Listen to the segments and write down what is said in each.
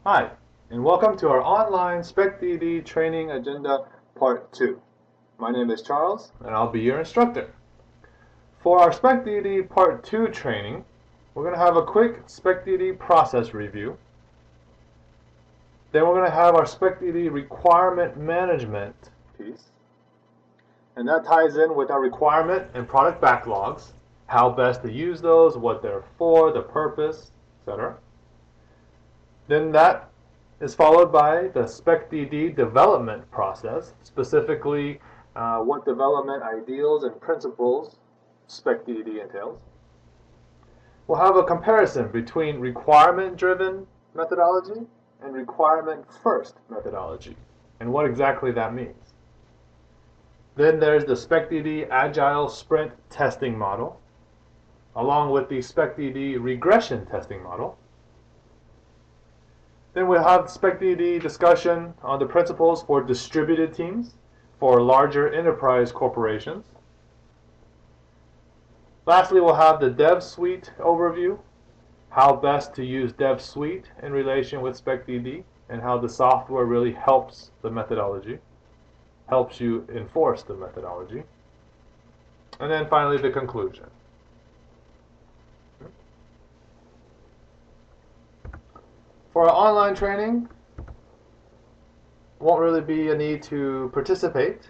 Hi, and welcome to our online SpecDD training agenda part 2. My name is Charles, and I'll be your instructor. For our SpecDD part 2 training, we're going to have a quick SpecDD process review. Then we're going to have our SpecDD requirement management piece. And that ties in with our requirement and product backlogs, how best to use those, what they're for, the purpose, etc. Then that is followed by the SpecDD development process, specifically what development ideals and principles SpecDD entails. We'll have a comparison between requirement-driven methodology and requirement-first methodology, and what exactly that means. Then there's the SpecDD Agile Sprint testing model, along with the SpecDD regression testing model. Then we'll have SpecDD discussion on the principles for distributed teams for larger enterprise corporations. Lastly, we'll have the Dev Suite overview, how best to use Dev Suite in relation with SpecDD, and how the software really helps the methodology, helps you enforce the methodology. And then finally, the conclusion. For our online training, won't really be a need to participate.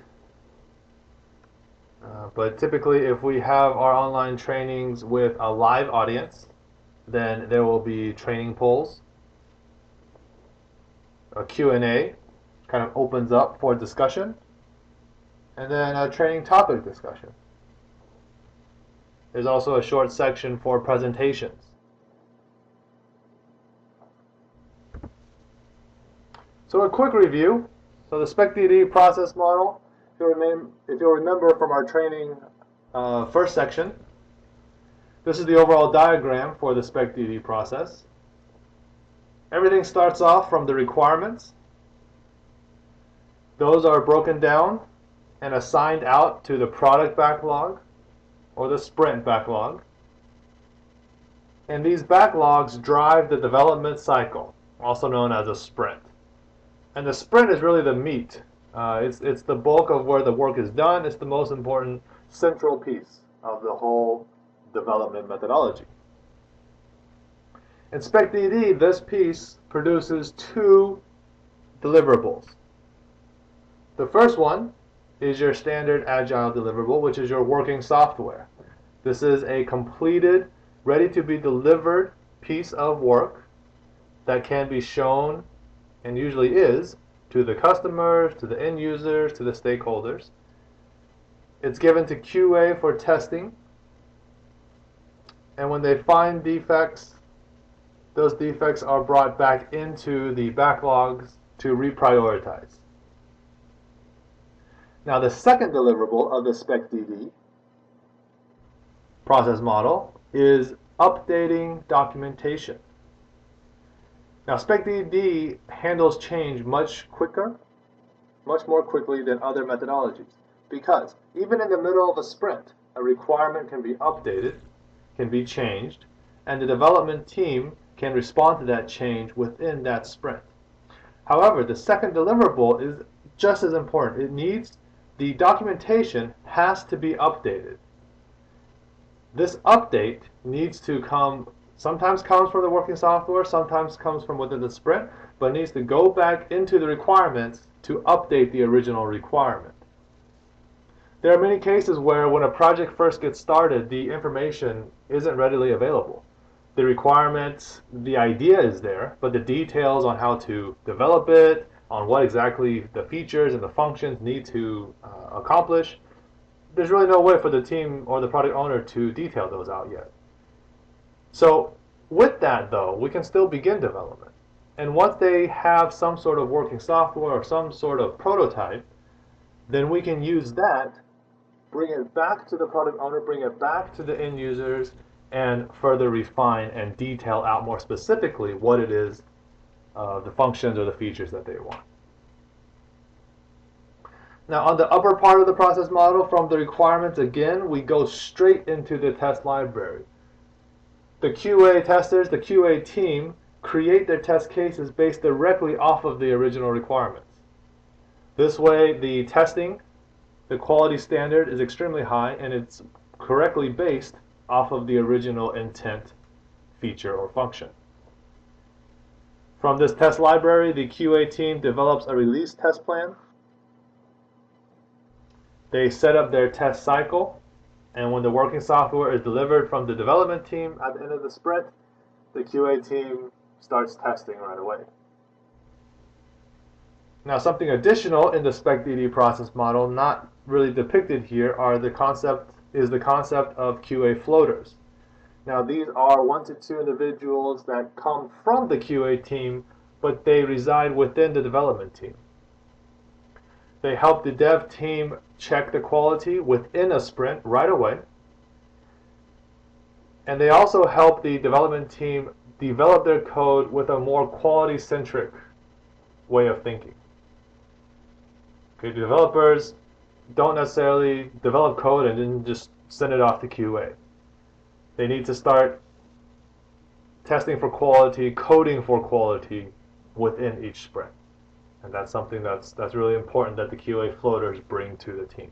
But typically, if we have our online trainings with a live audience, then there will be training polls. A Q&A kind of opens up for discussion. And then a training topic discussion. There's also a short section for presentations. So a quick review. So the SpecDD process model, if you'll remember from our training first section, this is the overall diagram for the SpecDD process. Everything starts off from the requirements. Those are broken down and assigned out to the product backlog or the sprint backlog. And these backlogs drive the development cycle, also known as a sprint. And the sprint is really the meat. It's the bulk of where the work is done. It's the most important central piece of the whole development methodology. In SpecDD, this piece produces two deliverables. The first one is your standard agile deliverable, which is your working software. This is a completed, ready to be delivered piece of work that can be shown, and usually is, to the customers, to the end users, to the stakeholders. It's given to QA for testing, and when they find defects, those defects are brought back into the backlogs to reprioritize. Now the second deliverable of the SpecDD process model is updating documentation. Now SpecDD handles change much more quickly than other methodologies, because even in the middle of a sprint, a requirement can be updated, can be changed, and the development team can respond to that change within that sprint. However, the second deliverable is just as important. The documentation has to be updated. This update needs to sometimes comes from the working software, sometimes comes from within the sprint, but needs to go back into the requirements to update the original requirement. There are many cases where when a project first gets started, the information isn't readily available. The requirements, the idea is there, but the details on how to develop it, on what exactly the features and the functions need to accomplish, there's really no way for the team or the product owner to detail those out yet. So with that, though, we can still begin development. And once they have some sort of working software or some sort of prototype, then we can use that, bring it back to the product owner, bring it back to the end users, and further refine and detail out more specifically what it is, the functions or the features that they want. Now on the upper part of the process model, from the requirements again, we go straight into the test library. The QA testers, the QA team, create their test cases based directly off of the original requirements. This way, the testing, the quality standard is extremely high, and it's correctly based off of the original intent, feature, or function. From this test library, the QA team develops a release test plan. They set up their test cycle, and when the working software is delivered from the development team at the end of the sprint, the QA team starts testing right away. Now, something additional in the SpecDD process model not really depicted here is the concept of QA floaters. Now, these are 1 to 2 individuals that come from the QA team, but they reside within the development team. They help the dev team check the quality within a sprint right away. And they also help the development team develop their code with a more quality-centric way of thinking. Okay, the developers don't necessarily develop code and then just send it off to QA. They need to start testing for quality, coding for quality within each sprint. And that's something that's really important that the QA floaters bring to the team.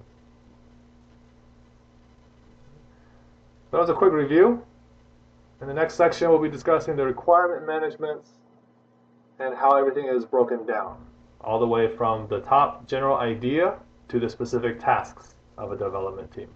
That was a quick review. In the next section, we'll be discussing the requirement management and how everything is broken down, all the way from the top general idea to the specific tasks of a development team.